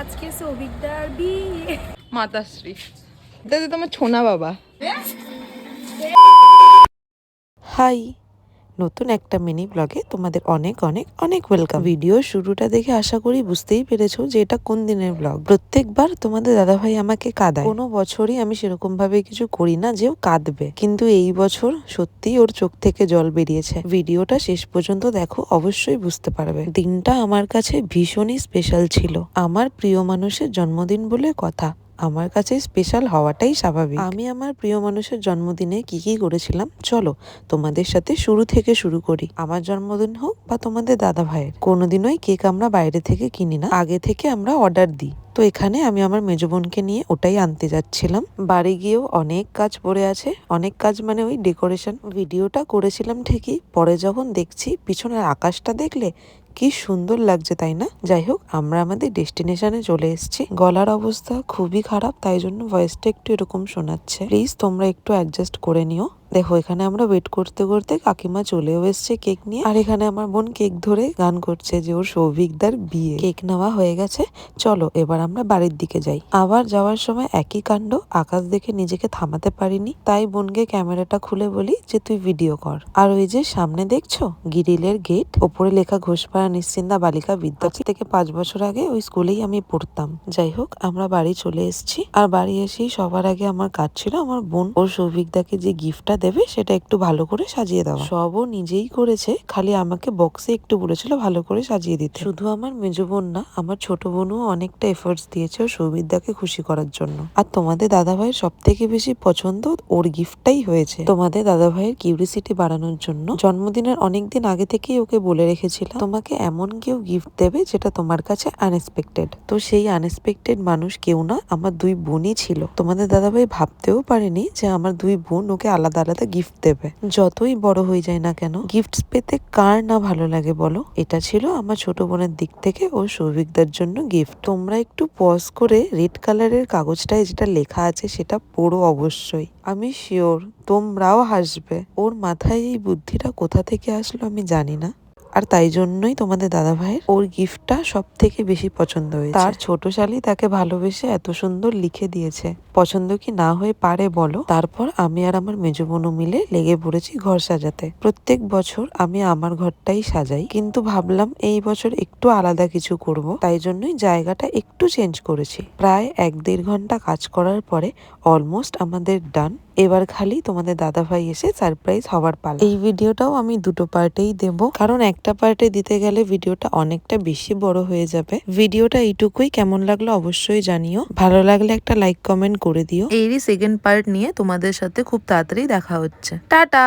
আজকে সৌভিকদার বিয়ে। মাতাশ্রী দাদা তোমার ছোনা বাবা। হাই, নতুন একটা মিনি ব্লগে তোমাদের অনেক অনেক অনেক ওয়েলকাম। ভিডিও শুরুটা দেখে আশা করি বুঝতেই পেরেছো যে এটা কোন দিনের ব্লগ। প্রত্যেকবার তোমাদের দাদাভাই আমাকে কাঁদায়, কোনো বছরই আমি সেরকম ভাবে কিছু করি না যে ও কাঁদবে, কিন্তু এই বছর সত্যি ওর চোখ থেকে জল বেরিয়েছে। ভিডিওটা শেষ পর্যন্ত দেখো, অবশ্যই বুঝতে পারবে। দিনটা আমার কাছে ভীষণই স্পেশাল ছিল। আমার প্রিয় মানুষের জন্মদিন বলে কথা, আমার কাছে স্পেশাল হওয়াটাই স্বাভাবিক। আমি আমার প্রিয় মানুষের জন্মদিনে কি কি করেছিলাম চলো তোমাদের সাথে শুরু থেকে শুরু করি। আমার জন্মদিন হোক বা তোমাদের দাদা ভাইয়ের, কোনোদিনই কেক আমরা বাইরে থেকে কিনি না, আগে থেকে আমরা অর্ডার দিই। তো এখানে আমি আমার মেজো বোনকে নিয়ে ওটাই আনতে যাচ্ছিলাম। বাড়ি গিয়েও অনেক কাজ পড়ে আছে, অনেক কাজ মানে ওই ডেকোরেশন। ভিডিওটা করেছিলাম ঠিকই, পরে যখন দেখছি পিছনের আকাশটা দেখলে কি সুন্দর লাগছে, তাই না? যাই হোক, আমরা আমাদের ডেস্টিনেশনে চলে এসেছি। গলার অবস্থা খুবই খারাপ, তাই জন্য ভয়েসটা একটু এরকম শোনাচ্ছে, প্লিজ তোমরা একটু অ্যাডজাস্ট করে নিও। দেখো, এখানে আমরা ওয়েট করতে করতে কাকিমা চলেও এসছে কেক নিয়ে, আর এখানে আমার বোন কেক ধরে গান করছে যে ওর সৌভিকদার বিয়ে। কেক নেওয়া হয়ে গেছে, চলো এবার আমরা বাড়ির দিকে যাই। আবার যাওয়ার সময় একই কাণ্ড, আকাশ দেখে নিজেকে থামাতে পারিনি, তাই বোনকে ক্যামেরাটা খুলে বলি যে তুই ভিডিও কর। আর ওই যে সামনে দেখছো গিরিলের গেট, ওপরে লেখা ঘোষপাড়া নিশ্চিন্দা বালিকা বিদ্যাপীঠ। থেকে 5 বছর আগে ওই স্কুলেই আমি পড়তাম। যাই হোক, আমরা বাড়ি চলে এসেছি, আর বাড়ি এসেই সবার আগে আমার কাজ ছিল আমার বোন ওর সৌভিকদাকে যে গিফটটা দেবে সেটা একটু ভালো করে সাজিয়ে দেওয়া। সবও নিজেই করেছে, খালি আমাকে বক্সে একটু বলেছিল ভালো করে সাজিয়ে দিতে। শুধু আমার মেজো বোন না, আমার ছোট বোনও অনেকটা এফোর্টস দিয়েছে ওর সৌভিকদাকে খুশি করার জন্য। আর তোমাদের দাদা ভাইয়ের সব থেকে বেশি পছন্দ ওর গিফটটাই হয়েছে। তোমাদের দাদা ভাইয়ের কিউরিসিটি বাড়ানোর জন্য জন্মদিনের অনেকদিন আগে থেকেই ওকে বলে রেখেছিলাম তোমাকে এমন কেউ গিফট দেবে যেটা তোমার কাছে আনএক্সপেক্টেড। তো সেই আনএক্সপেক্টেড মানুষ কেউ না, আমার 2 বোনই ছিল। তোমাদের দাদা ভাই ভাবতেও পারেনি যে আমার 2 বোন ওকে আলাদা আলাদা গিফট দেবে। যতই বড় হয়ে যায় না কেন, গিফটস পেতে কার না ভালো লাগে বলো? এটা ছিল আমার ছোট বোনের দিক থেকে ও সৌভিকদার জন্য গিফট। তোমরা একটু পজ করে রেড কালারের কাগজটায় যেটা লেখা আছে সেটা পড়ো অবশ্যই। আমি শিওর তোমরাও হাসবে। ওর মাথায় এই বুদ্ধিটা কোথা থেকে আসলো আমি জানি না, আর তাই জন্যই তোমাদের দাদা ভাইয়ের ওর গিফটটা সব থেকে বেশি পছন্দ হয়েছে। তার ছোট শালি তাকে ভালোবেসে এত সুন্দর লিখে দিয়েছে, পছন্দ কি না হয়ে পারে বলো? তারপর আমি আর আমার মেজো বোনও মিলে লেগে পড়েছি ঘর সাজাতে। প্রত্যেক বছর আমি আমার ঘরটাই সাজাই, কিন্তু ভাবলাম এই বছর একটু আলাদা কিছু করব, তাই জন্যই জায়গাটা একটু চেঞ্জ করেছি। প্রায় 1-1.5 ঘন্টা কাজ করার পরে অলমোস্ট আমাদের ডান। এবার খালি তোমাদের দাদা ভাই এসে সারপ্রাইজ হওয়ার পালা। এই ভিডিওটাও আমি 2টো পার্টেই দেব, কারণ একটা পার্টে দিতে গেলে ভিডিওটা অনেকটা বেশি বড় হয়ে যাবে। ভিডিওটা এইটুকুই, কেমন লাগলো অবশ্যই জানিও, ভালো লাগলে একটা লাইক কমেন্ট করে দিও। এরই সেকেন্ড পার্ট নিয়ে তোমাদের সাথে খুব তাড়াতাড়ি দেখা হচ্ছে। টাটা।